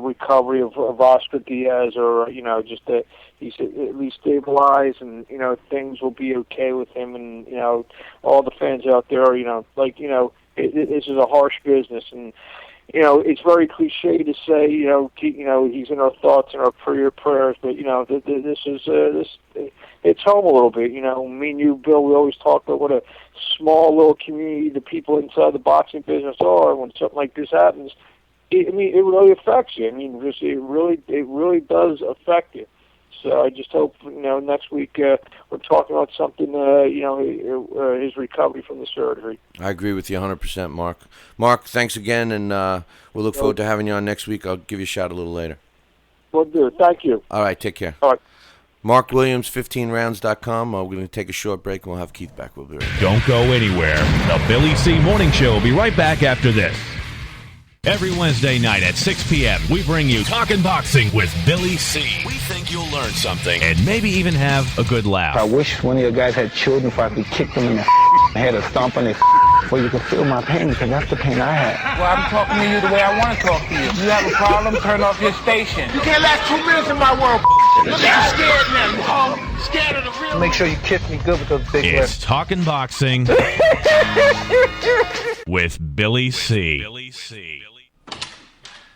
recovery of Oscar Diaz, or just that he's at least stabilized, and things will be okay with him, and all the fans out there, this is a harsh business, and it's very cliche to say he's in our thoughts and our prayers, but this is it's home a little bit. Me and you, Bill, we always talk about what a small little community the people inside the boxing business are. When something like this happens, it really affects you. It really does affect you. So I just hope next week we're talking about something. His recovery from the surgery. I agree with you 100%, Mark. Mark, thanks again, and we'll look forward to having you on next week. I'll give you a shout a little later. Will do. Thank you. All right, take care. All right. Mark Williams, 15rounds.com. We're going to take a short break, and we'll have Keith back. We'll be right back. Don't go anywhere. The Billy C. Morning Show will be right back after this. Every Wednesday night at 6 p.m., we bring you Talkin' Boxing with Billy C. We think you'll learn something and maybe even have a good laugh. I wish one of your guys had children so I could kick them in the head or stomp on their so you can feel my pain, because that's the pain I have. Well, I'm talking to you the way I want to talk to you. You have a problem, turn off your station. You can't last 2 minutes in my world. Look at you scared now. You home, scared of the real. Make sure you kiss me good with those big lips. It's Talkin' Boxing with Billy C.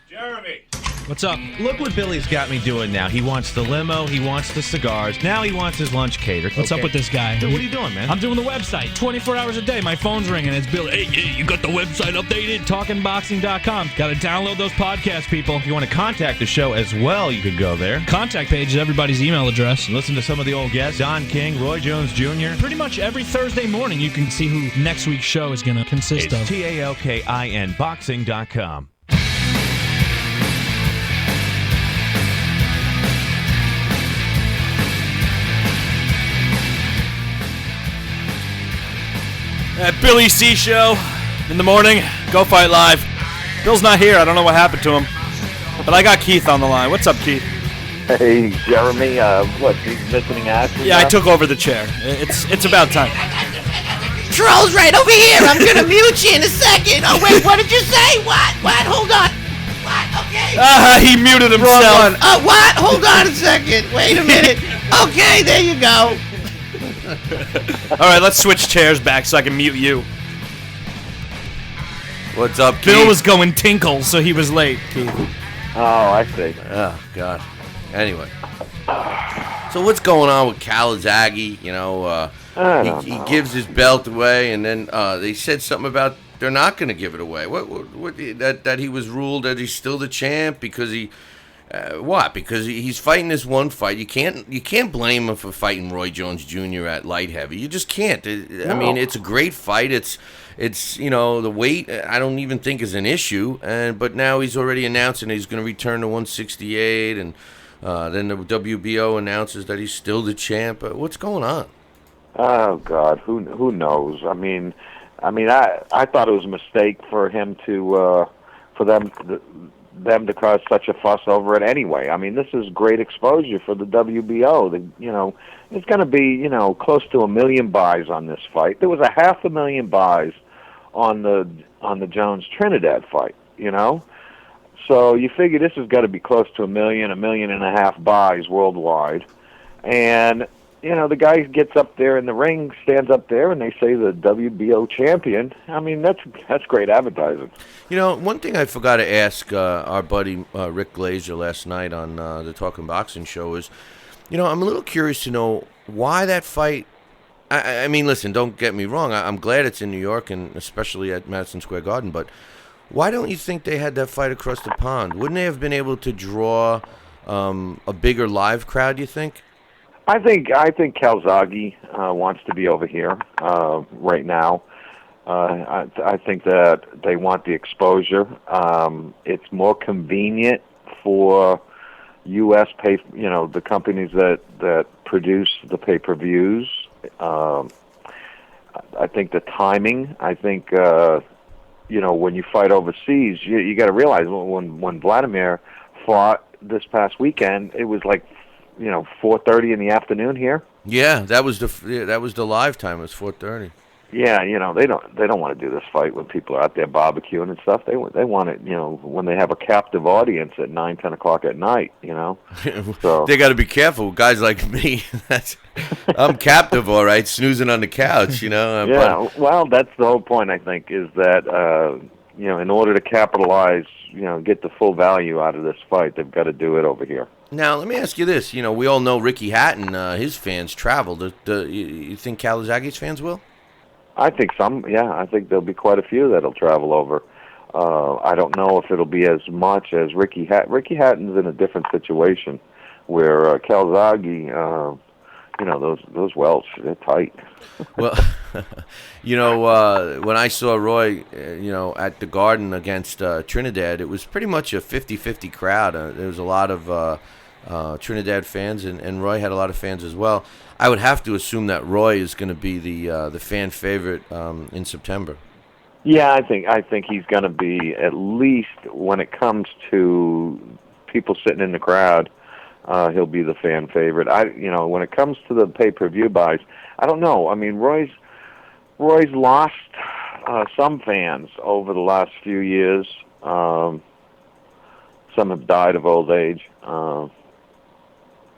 Jeremy. What's up? Look what Billy's got me doing now. He wants the limo. He wants the cigars. Now he wants his lunch catered. What's up with this guy? Dude, what are you doing, man? I'm doing the website 24 hours a day. My phone's ringing. It's Billy. Hey, you got the website updated? TalkinBoxing.com. Got to download those podcasts, people. If you want to contact the show as well, you could go there. Contact page is everybody's email address. And listen to some of the old guests. Don King, Roy Jones Jr. Pretty much every Thursday morning, you can see who next week's show is going to consist of. It's TALKIN boxing.com. At Billy C. Show in the morning, Go Fight Live. Bill's not here. I don't know what happened to him. But I got Keith on the line. What's up, Keith? Hey, Jeremy. What, you visiting actors? Yeah, I took over the chair. It's about time. Troll's right over here. I'm going to mute you in a second. Oh, wait, what did you say? What? Hold on. What? He muted himself. Wrong one. What? Hold on a second. Wait a minute. Okay, there you go. All right, let's switch chairs back so I can mute you. What's up, Keith? Bill was going tinkle, so he was late, Keith. Oh, I see. Oh, God. Anyway. So what's going on with Calzaghe? You know, he gives his belt away, and then they said something about they're not going to give it away. What that he was ruled that he's still the champ because he what? Because he's fighting this one fight. You can't blame him for fighting Roy Jones Jr. at light heavy. You just can't. I mean, it's a great fight. It's you know, the weight I don't even think is an issue. But now he's already announcing he's going to return to 168, and then the WBO announces that he's still the champ. What's going on? Oh God, who knows? I mean, I thought it was a mistake for him to for them to cause such a fuss over it anyway. I mean, this is great exposure for the WBO. You know, it's going to be close to 1 million buys on this fight. There was 500,000 buys on the Jones Trinidad fight. You know, so you figure this has got to be close to 1 million, 1.5 million buys worldwide, and the guy gets up there in the ring, stands up there, and they say the WBO champion. I mean, that's great advertising. You know, one thing I forgot to ask our buddy Rick Glazer last night on the Talking Boxing show is, I'm a little curious to know why that fight. I mean, listen, don't get me wrong. I'm glad it's in New York, and especially at Madison Square Garden, but why don't you think they had that fight across the pond? Wouldn't they have been able to draw a bigger live crowd, you think? I think Calzaghe wants to be over here right now. I think that they want the exposure. It's more convenient for U.S. the companies that produce the pay-per-views. I think the timing. I think when you fight overseas, you got to realize when Vladimir fought this past weekend, it was like 4:30 in the afternoon here. Yeah, that was the live time. It was 4:30. Yeah, they don't want to do this fight when people are out there barbecuing and stuff. They want it, when they have a captive audience at 9, 10 o'clock at night. So they got to be careful. Guys like me, I'm captive, all right, snoozing on the couch. Yeah, well, that's the whole point. I think is that in order to capitalize, get the full value out of this fight, they've got to do it over here. Now, let me ask you this. We all know Ricky Hatton, his fans travel. You think Calzaghe's fans will? I think some, yeah. I think there'll be quite a few that'll travel over. I don't know if it'll be as much as Ricky Hatton. Ricky Hatton's in a different situation where Calzaghe, those welts, they're tight. Well, when I saw Roy, at the Garden against Trinidad, it was pretty much a 50-50 crowd. There was a lot of Trinidad fans, and Roy had a lot of fans as well. I would have to assume that Roy is going to be the fan favorite in September. Yeah, I think he's going to be, at least when it comes to people sitting in the crowd, he'll be the fan favorite. When it comes to the pay-per-view buys, I don't know. I mean, Roy's lost some fans over the last few years. Some have died of old age.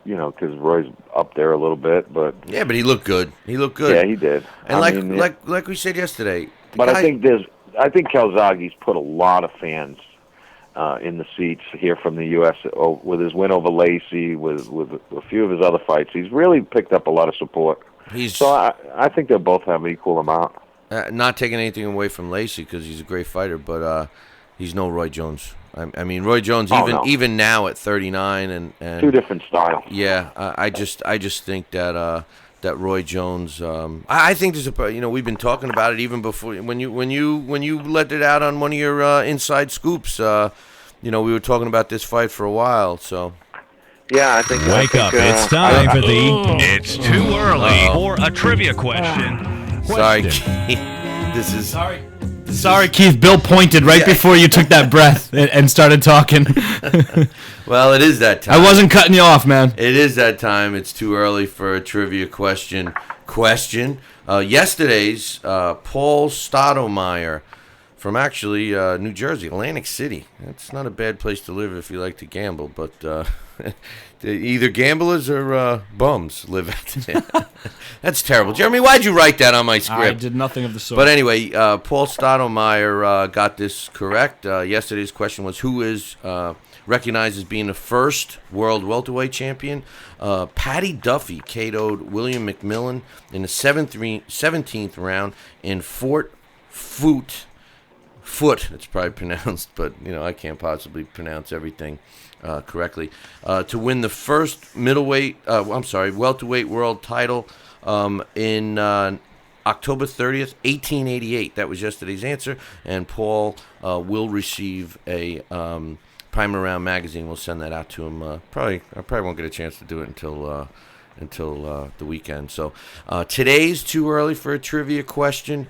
Because Roy's up there a little bit, but yeah, but he looked good. Yeah, he did. And like we said yesterday, but I think Calzaghe's put a lot of fans in the seats here from the U.S. with his win over Lacey, with a few of his other fights. He's really picked up a lot of support. So I think they'll both have an equal amount. Not taking anything away from Lacey because he's a great fighter, but he's no Roy Jones. I mean, Roy Jones, even now at 39, and two different styles. Yeah, I just think that Roy Jones. I think there's we've been talking about it even before when you let it out on one of your inside scoops. We were talking about this fight for a while. So yeah, I think. Wake up! It's time for the. It's too early for a trivia question. Sorry, this is. Sorry, Keith. Bill pointed right before you took that breath and started talking. Well, it is that time. I wasn't cutting you off, man. It is that time. It's too early for a trivia question. Yesterday's Paul Stoudemire from actually New Jersey, Atlantic City. It's not a bad place to live if you like to gamble, but either gamblers or bums live out there. That's terrible. Jeremy, why'd you write that on my script? I did nothing of the sort. But anyway, Paul Stottlemyre got this correct. Yesterday's question was, who is recognized as being the first world welterweight champion? Paddy Duffy KO'd William McMillan in the 17th round in Fort Foot, it's probably pronounced, but I can't possibly pronounce everything correctly, to win the first welterweight world title in October 30th, 1888. That was yesterday's answer, and Paul will receive a Primer Round magazine. We'll send that out to him. I probably won't get a chance to do it until the weekend. So today's too early for a trivia question.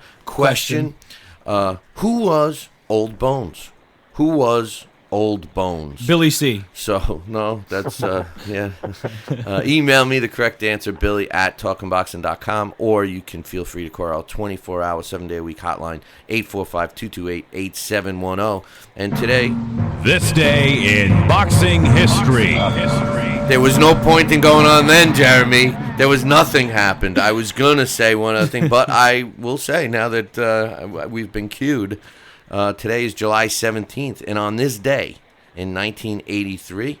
Who was Old Bones? Who was Old Bones? Billy C. So, no, that's, yeah. Email me the correct answer, billy@talkingboxing.com, or you can feel free to call our 24-hour, 7-day-a-week hotline, 845-228-8710. And today... This day in boxing history. There was no point in going on then, Jeremy. There was nothing happened. I was going to say one other thing, but I will say now that we've been cued, today is July 17th, and on this day in 1983,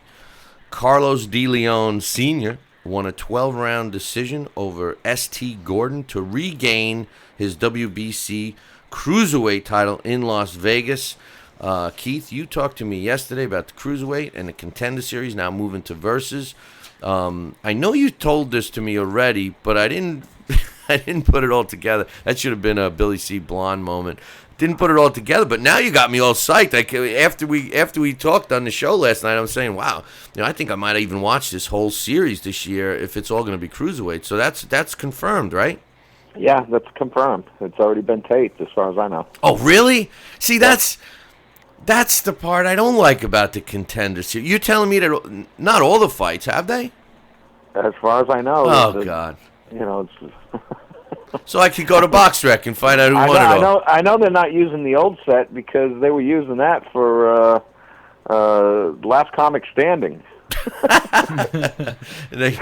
Carlos De Leon Sr. won a 12-round decision over S.T. Gordon to regain his WBC Cruiserweight title in Las Vegas. Keith, you talked to me yesterday about the Cruiserweight and the Contender Series now moving to Versus. I know you told this to me already, but I didn't put it all together. That should have been a Billy C. Blonde moment. Didn't put it all together, but now you got me all psyched. After we talked on the show last night, I was saying, wow, I think I might even watch this whole series this year if it's all going to be Cruiserweight. So that's confirmed, right? Yeah, that's confirmed. It's already been taped, as far as I know. Oh, really? See, that's the part I don't like about the Contender Series. You're telling me that not all the fights, have they? As far as I know. Oh, God. It's... So I could go to BoxRec and find out who won it all. I know they're not using the old set because they were using that for Last Comic Standing. they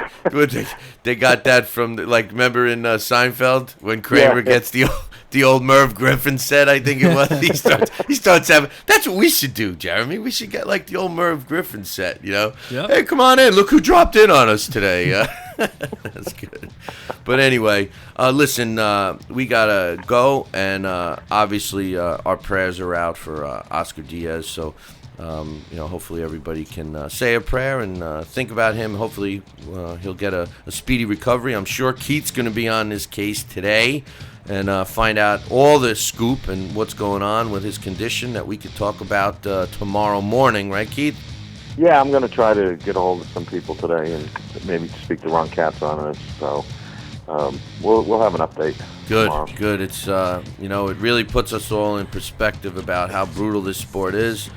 got that from remember in Seinfeld when Kramer gets the old Merv Griffin set, I think it was. He starts having. That's what we should do, Jeremy. We should get the old Merv Griffin set. Yep. Hey, come on in. Look who dropped in on us today. That's good. But anyway, listen. We gotta go, and obviously our prayers are out for Oscar Diaz. So. Hopefully everybody can say a prayer and think about him. Hopefully he'll get a speedy recovery. I'm sure Keith's going to be on this case today and find out all the scoop and what's going on with his condition that we could talk about tomorrow morning. Right, Keith? Yeah, I'm going to try to get a hold of some people today and maybe speak to Ron Katz on this. So we'll have an update. Good. It's it really puts us all in perspective about how brutal this sport is.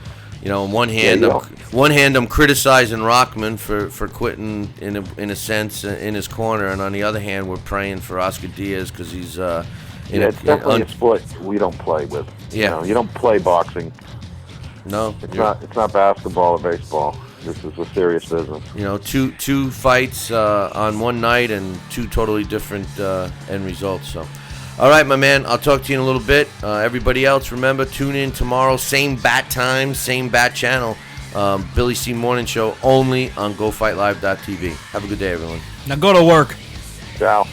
On one hand, I'm criticizing Rockman for quitting in a sense in his corner, and on the other hand, we're praying for Oscar Diaz because he's it's definitely a sport we don't play with. Yeah, you don't play boxing. No, it's not basketball or baseball. This is a serious business. Two fights on one night and two totally different end results. So. All right, my man, I'll talk to you in a little bit. Everybody else, remember, tune in tomorrow, same bat time, same bat channel. Billy C. Morning Show only on GoFightLive.tv. Have a good day, everyone. Now go to work. Ciao.